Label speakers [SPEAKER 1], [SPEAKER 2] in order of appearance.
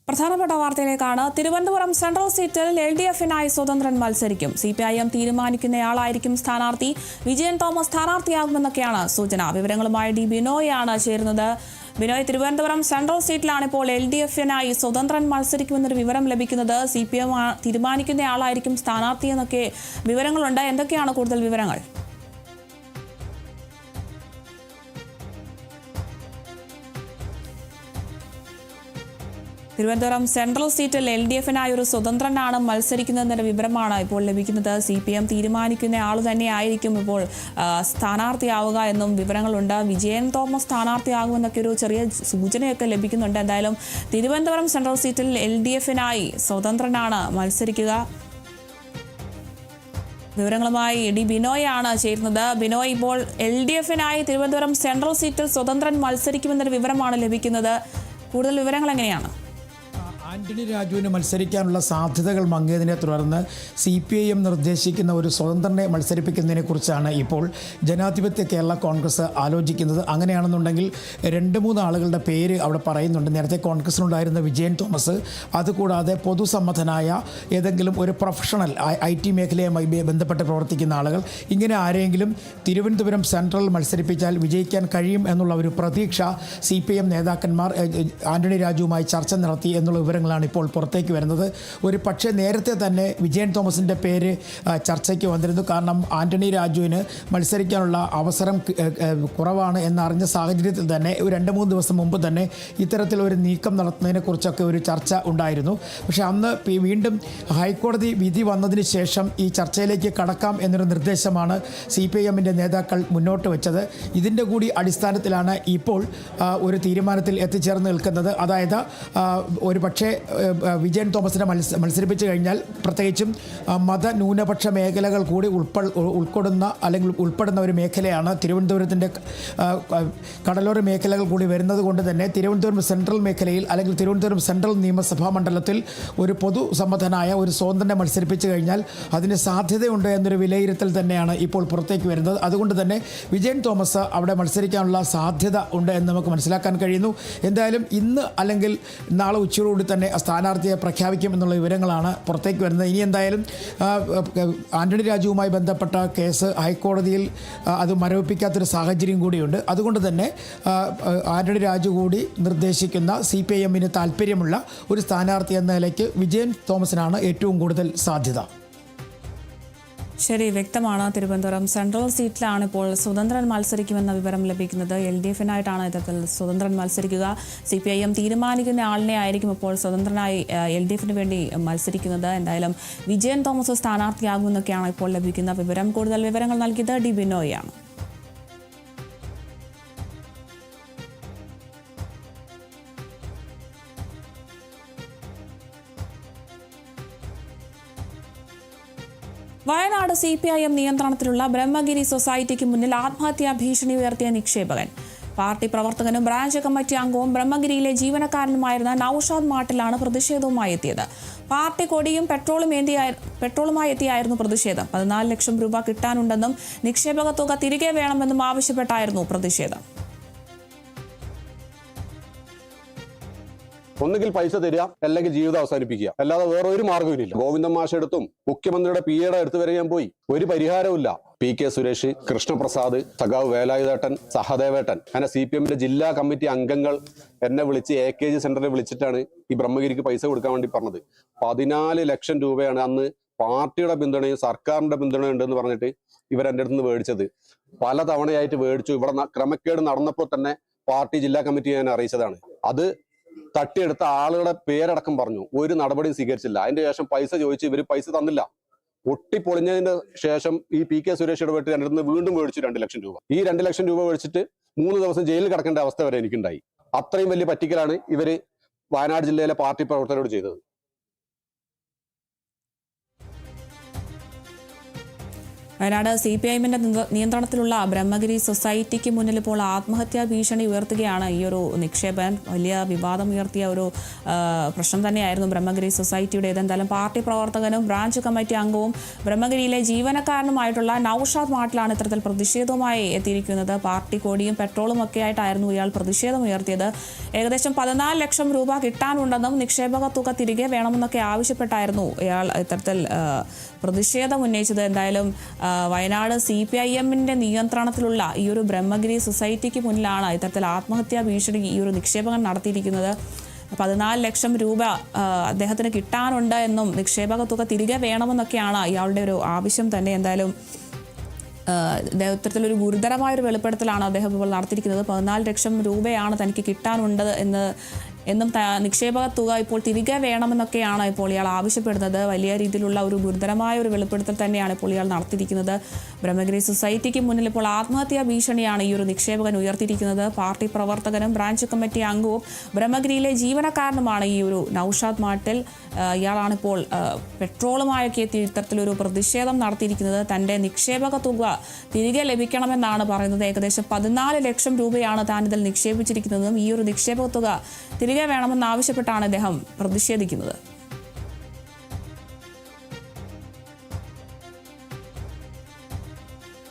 [SPEAKER 1] പ്രധാനപ്പെട്ട വാർത്തയിലേക്കാണ്. തിരുവനന്തപുരം സെൻട്രൽ സീറ്റിൽ LDF-നായി സ്വതന്ത്രൻ മത്സരിക്കും. CPIM തീരുമാനിക്കുന്നയാളായിരിക്കും സ്ഥാനാർത്ഥി. വിജയൻ തോമസ് സ്ഥാനാർത്ഥിയാകുമെന്നൊക്കെയാണ് സൂചന. വിവരങ്ങളുമായി ഡി ബിനോയാണ് ചേരുന്നത്. ബിനോയ്, തിരുവനന്തപുരം സെൻട്രൽ സീറ്റിലാണ് ഇപ്പോൾ LDF-നായി സ്വതന്ത്രൻ മത്സരിക്കുമെന്നൊരു വിവരം ലഭിക്കുന്നത്. CPIM തീരുമാനിക്കുന്നയാളായിരിക്കും സ്ഥാനാർത്ഥി എന്നൊക്കെ വിവരങ്ങളുണ്ട്. എന്തൊക്കെയാണ് കൂടുതൽ വിവരങ്ങൾ? തിരുവനന്തപുരം സെൻട്രൽ സീറ്റിൽ LDF-നായി ഒരു സ്വതന്ത്രനാണ് മത്സരിക്കുന്നതെന്ന വിവരമാണ് ഇപ്പോൾ ലഭിക്കുന്നത്. CPIM തീരുമാനിക്കുന്ന ആൾ തന്നെയായിരിക്കും ഇപ്പോൾ സ്ഥാനാർത്ഥിയാവുക എന്നും വിവരങ്ങളുണ്ട്. വിജയൻ തോമസ് സ്ഥാനാർത്ഥിയാകുമെന്നൊക്കെ ഒരു ചെറിയ സൂചനയൊക്കെ ലഭിക്കുന്നുണ്ട്. എന്തായാലും തിരുവനന്തപുരം സെൻട്രൽ സീറ്റിൽ LDF-നായി സ്വതന്ത്രനാണ് മത്സരിക്കുക. വിവരങ്ങളുമായി ഡി ബിനോയാണ് ചേരുന്നത്. ബിനോയ്, ഇപ്പോൾ LDF-നായി തിരുവനന്തപുരം സെൻട്രൽ സീറ്റിൽ സ്വതന്ത്രൻ മത്സരിക്കുമെന്നൊരു വിവരമാണ് ലഭിക്കുന്നത്. കൂടുതൽ വിവരങ്ങൾ എങ്ങനെയാണ്?
[SPEAKER 2] ആന്റണി രാജുവിന് മത്സരിക്കാനുള്ള സാധ്യതകൾ മങ്ങിയതിനെ തുടർന്ന് CPIM നിർദ്ദേശിക്കുന്ന ഒരു സ്വതന്ത്രനെ മത്സരിപ്പിക്കുന്നതിനെക്കുറിച്ചാണ് ഇപ്പോൾ ജനാധിപത്യ കേരള കോൺഗ്രസ് ആലോചിക്കുന്നത്. അങ്ങനെയാണെന്നുണ്ടെങ്കിൽ 2-3 ആളുകളുടെ പേര് അവിടെ പറയുന്നുണ്ട്. നേരത്തെ കോൺഗ്രസിനുണ്ടായിരുന്ന വിജയൻ തോമസ്, അതുകൂടാതെ പൊതുസമ്മതനായ ഏതെങ്കിലും ഒരു പ്രൊഫഷണൽ IT മേഖലയുമായി ബന്ധപ്പെട്ട് പ്രവർത്തിക്കുന്ന ആളുകൾ, ഇങ്ങനെ ആരെങ്കിലും തിരുവനന്തപുരം സെൻട്രൽ മത്സരിപ്പിച്ചാൽ വിജയിക്കാൻ കഴിയും എന്നുള്ള ഒരു പ്രതീക്ഷ CPIM നേതാക്കന്മാർ ആന്റണി രാജുവുമായി ചർച്ച നടത്തി എന്നുള്ള വിവരങ്ങളാണ് ഇപ്പോൾ പുറത്തേക്ക് വരുന്നത്. ഒരു പക്ഷേ നേരത്തെ തന്നെ വിജയൻ തോമസിൻ്റെ പേര് ചർച്ചയ്ക്ക് വന്നിരുന്നു. കാരണം ആന്റണി രാജുവിന് മത്സരിക്കാനുള്ള അവസരം കുറവാണ് എന്നറിഞ്ഞ സാഹചര്യത്തിൽ തന്നെ 2-3 ദിവസം മുമ്പ് തന്നെ ഇത്തരത്തിലൊരു നീക്കം നടത്തുന്നതിനെക്കുറിച്ചൊക്കെ ഒരു ചർച്ച ഉണ്ടായിരുന്നു. പക്ഷേ അന്ന് വീണ്ടും ഹൈക്കോടതി വിധി വന്നതിന് ശേഷം ഈ ചർച്ചയിലേക്ക് കടക്കാം എന്നൊരു നിർദ്ദേശമാണ് CPIM-ൻ്റെ നേതാക്കൾ മുന്നോട്ട് വെച്ചത്. ഇതിൻ്റെ കൂടി അടിസ്ഥാനത്തിലാണ് ഇപ്പോൾ ഒരു തീരുമാനത്തിൽ എത്തിച്ചേർന്ന് നിൽക്കുന്നത്. അതായത് ഒരു പക്ഷേ വിജയൻ തോമസിനെ മത്സരിപ്പിച്ചു കഴിഞ്ഞാൽ പ്രത്യേകിച്ചും മതന്യൂനപക്ഷ മേഖലകൾ കൂടി ഉൾപ്പെടുന്ന ഒരു മേഖലയാണ് തിരുവനന്തപുരത്തിൻ്റെ കടലോര മേഖലകൾ കൂടി വരുന്നത് കൊണ്ട് തന്നെ തിരുവനന്തപുരം സെൻട്രൽ മേഖലയിൽ അല്ലെങ്കിൽ തിരുവനന്തപുരം സെൻട്രൽ നിയമസഭാ മണ്ഡലത്തിൽ ഒരു പൊതുസമ്മതനായ ഒരു സ്വതന്ത്രനെ മത്സരിപ്പിച്ചു കഴിഞ്ഞാൽ അതിന് സാധ്യതയുണ്ട് എന്നൊരു വിലയിരുത്തൽ തന്നെയാണ് ഇപ്പോൾ പുറത്തേക്ക് വരുന്നത്. അതുകൊണ്ട് തന്നെ വിജയൻ തോമസ് അവിടെ മത്സരിക്കാനുള്ള സാധ്യത ഉണ്ട് എന്ന് നമുക്ക് മനസ്സിലാക്കാൻ കഴിയുന്നു. എന്തായാലും ഇന്ന് അല്ലെങ്കിൽ നാളെ ഉച്ചയോടുകൂടി തന്നെ സ്ഥാനാർത്ഥിയെ പ്രഖ്യാപിക്കും എന്നുള്ള വിവരങ്ങളാണ് പുറത്തേക്ക് വരുന്നത്. ഇനി എന്തായാലും ആന്റണി രാജുവുമായി ബന്ധപ്പെട്ട കേസ് ഹൈക്കോടതിയിൽ അത് മരവിപ്പിക്കാത്തൊരു സാഹചര്യം കൂടിയുണ്ട്. അതുകൊണ്ട് തന്നെ ആന്റണി രാജു കൂടി നിർദ്ദേശിക്കുന്ന CPIM-ന് താല്പര്യമുള്ള ഒരു സ്ഥാനാർത്ഥി എന്ന നിലയ്ക്ക് വിജയൻ തോമസിനാണ് ഏറ്റവും കൂടുതൽ സാധ്യത.
[SPEAKER 1] ശരി, വ്യക്തമാണ്. തിരുവനന്തപുരം സെൻട്രൽ സീറ്റിലാണ് ഇപ്പോൾ സ്വതന്ത്രൻ മത്സരിക്കുമെന്ന വിവരം ലഭിക്കുന്നത്. LDF-നായിട്ടാണ് ഇത്തരത്തിൽ സ്വതന്ത്രൻ മത്സരിക്കുക. CPIM തീരുമാനിക്കുന്ന ആളിനെ ആയിരിക്കും ഇപ്പോൾ സ്വതന്ത്രനായി LDF-ന് വേണ്ടി മത്സരിക്കുന്നത്. എന്തായാലും വിജയൻ തോമസ് സ്ഥാനാർത്ഥിയാകുമെന്നൊക്കെയാണ് ഇപ്പോൾ ലഭിക്കുന്ന വിവരം. കൂടുതൽ വിവരങ്ങൾ നൽകിയത് ഡി ബിനോയാണ്. വയനാട് CPIM നിയന്ത്രണത്തിലുള്ള ബ്രഹ്മഗിരി സൊസൈറ്റിക്ക് മുന്നിൽ ആത്മഹത്യാ ഭീഷണി ഉയർത്തിയ നിക്ഷേപകൻ. പാർട്ടി പ്രവർത്തകനും ബ്രാഞ്ച് കമ്മിറ്റി അംഗവും ബ്രഹ്മഗിരിയിലെ ജീവനക്കാരനുമായിരുന്ന നൌഷാദ് മാട്ടിലാണ് പ്രതിഷേധവുമായി എത്തിയത്. പാർട്ടി കൊടിയും പെട്രോളുമായി എത്തിയായിരുന്നു പ്രതിഷേധം. 14 ലക്ഷം രൂപ കിട്ടാനുണ്ടെന്നും നിക്ഷേപക തുക തിരികെ വേണമെന്നും ആവശ്യപ്പെട്ടായിരുന്നു പ്രതിഷേധം.
[SPEAKER 3] ഒന്നുകിൽ പൈസ തരിക, അല്ലെങ്കിൽ ജീവിതം അവസാനിപ്പിക്കുക, അല്ലാതെ വേറെ ഒരു മാർഗ്ഗമില്ല. ഗോവിന്ദൻ മാഷെടുത്തും മുഖ്യമന്ത്രിയുടെ PA-യുടെ അടുത്ത് വരെ ഞാൻ പോയി, ഒരു പരിഹാരമില്ല. PK സുരേഷ്, കൃഷ്ണപ്രസാദ്, സഖാവ് വേലായുധേട്ടൻ, സഹദേവേട്ടൻ, അങ്ങനെ CPM-ന്റെ ജില്ലാ കമ്മിറ്റി അംഗങ്ങൾ എന്നെ വിളിച്ച് AKG സെന്ററിൽ വിളിച്ചിട്ടാണ് ഈ ബ്രഹ്മഗിരിക്ക് പൈസ കൊടുക്കാൻ വേണ്ടി പറഞ്ഞത്. 14 ലക്ഷം രൂപയാണ് അന്ന് പാർട്ടിയുടെ പിന്തുണയും സർക്കാരിന്റെ പിന്തുണയും ഉണ്ടെന്ന് പറഞ്ഞിട്ട് ഇവരെന്റെ അടുത്ത് നിന്ന് മേടിച്ചത്. പല തവണയായിട്ട് മേടിച്ചു. ഇവിടെ ക്രമക്കേട് നടന്നപ്പോൾ തന്നെ പാർട്ടി ജില്ലാ കമ്മിറ്റി ഞാൻ അറിയിച്ചതാണ്. അത് തട്ടിയെടുത്ത ആളുകളുടെ പേരടക്കം പറഞ്ഞു. ഒരു നടപടിയും സ്വീകരിച്ചില്ല. അതിന്റെ ശേഷം പൈസ ചോദിച്ചു, ഇവര് പൈസ തന്നില്ല. പൊട്ടിപ്പൊളിഞ്ഞതിന് ശേഷം ഈ PK സുരേഷ് ഇടപെട്ട് എൻ്റെ അടുത്ത് വീണ്ടും മേടിച്ചു 2 ലക്ഷം രൂപ. ഈ 2 ലക്ഷം രൂപ മേടിച്ചിട്ട് 3 ദിവസം ജയിലിൽ കിടക്കേണ്ട അവസ്ഥ വരെ എനിക്കുണ്ടായി. അത്രയും വലിയ പറ്റിക്കലാണ് ഇവര് വയനാട് ജില്ലയിലെ പാർട്ടി പ്രവർത്തകരോട് ചെയ്തത്.
[SPEAKER 1] വയനാട് CPIM-ന്റെ നിയന്ത്രണത്തിലുള്ള ബ്രഹ്മഗിരി സൊസൈറ്റിക്ക് മുന്നിൽ ഇപ്പോൾ ആത്മഹത്യാ ഭീഷണി ഉയർത്തുകയാണ് ഈ ഒരു നിക്ഷേപകൻ. വലിയ വിവാദം ഉയർത്തിയ ഒരു പ്രശ്നം തന്നെയായിരുന്നു ബ്രഹ്മഗിരി സൊസൈറ്റിയുടേത്. എന്തായാലും പാർട്ടി പ്രവർത്തകനും ബ്രാഞ്ച് കമ്മിറ്റി അംഗവും ബ്രഹ്മഗിരിയിലെ ജീവനക്കാരനുമായിട്ടുള്ള നൌഷാദ് മാട്ടിലാണ് ഇത്തരത്തിൽ പ്രതിഷേധവുമായി എത്തിയിരിക്കുന്നത്. പാർട്ടി കൊടിയും പെട്രോളും ഒക്കെ ആയിട്ടായിരുന്നു ഇയാൾ പ്രതിഷേധം ഉയർത്തിയത്. ഏകദേശം 14 ലക്ഷം രൂപ കിട്ടാനുണ്ടെന്നും നിക്ഷേപക തുക തിരികെ വേണമെന്നൊക്കെ ആവശ്യപ്പെട്ടായിരുന്നു ഇയാൾ ഇത്തരത്തിൽ പ്രതിഷേധം ഉന്നയിച്ചത്. എന്തായാലും വയനാട് CPIM-ന്റെ നിയന്ത്രണത്തിലുള്ള ഈ ഒരു ബ്രഹ്മഗിരി സൊസൈറ്റിക്ക് മുന്നിലാണ് ഇത്തരത്തിൽ ആത്മഹത്യാ ഭീഷണി ഈ ഒരു നിക്ഷേപകൻ നടത്തിയിരിക്കുന്നത്. 14 ലക്ഷം രൂപ അദ്ദേഹത്തിന് കിട്ടാനുണ്ട് എന്നും നിക്ഷേപക തുക തിരികെ വേണമെന്നൊക്കെയാണ് ഇയാളുടെ ഒരു ആവശ്യം തന്നെ. എന്തായാലും ഇത്തരത്തിലൊരു ഗുരുതരമായൊരു വെളിപ്പെടുത്തലാണ് അദ്ദേഹം ഇപ്പോൾ നടത്തിയിരിക്കുന്നത്. 14 ലക്ഷം രൂപയാണ് തനിക്ക് കിട്ടാനുണ്ട് എന്നും നിക്ഷേപക തുക ഇപ്പോൾ തിരികെ വേണമെന്നൊക്കെയാണ് ഇപ്പോൾ ഇയാൾ ആവശ്യപ്പെടുന്നത്. വലിയ രീതിയിലുള്ള ഒരു ഗുരുതരമായ ഒരു വെളിപ്പെടുത്തൽ തന്നെയാണ് ഇപ്പോൾ ഇയാൾ നടത്തിയിരിക്കുന്നത്. ബ്രഹ്മഗിരി സൊസൈറ്റിക്ക് മുന്നിൽ ഇപ്പോൾ ആത്മഹത്യാ ഭീഷണിയാണ് ഈ ഒരു നിക്ഷേപകൻ ഉയർത്തിയിരിക്കുന്നത്. പാർട്ടി പ്രവർത്തകനും ബ്രാഞ്ച് കമ്മിറ്റി അംഗവും ബ്രഹ്മഗിരിയിലെ ജീവനക്കാരനുമാണ് ഈ ഒരു നൌഷാദ് മാട്ടിൽ. ഇയാളാണിപ്പോൾ പെട്രോളുമായൊക്കെ എത്തി ഇത്തരത്തിലൊരു പ്രതിഷേധം നടത്തിയിരിക്കുന്നത്. തൻ്റെ നിക്ഷേപക തുക തിരികെ ലഭിക്കണമെന്നാണ് പറയുന്നത്. ഏകദേശം 14 ലക്ഷം രൂപയാണ് താൻ ഇതിൽ നിക്ഷേപിച്ചിരിക്കുന്നതും ഈ ഒരു നിക്ഷേപക തുക തിരികെ വേണമെന്നാവശ്യപ്പെട്ടാണ് അദ്ദേഹം പ്രതിഷേധിക്കുന്നത്.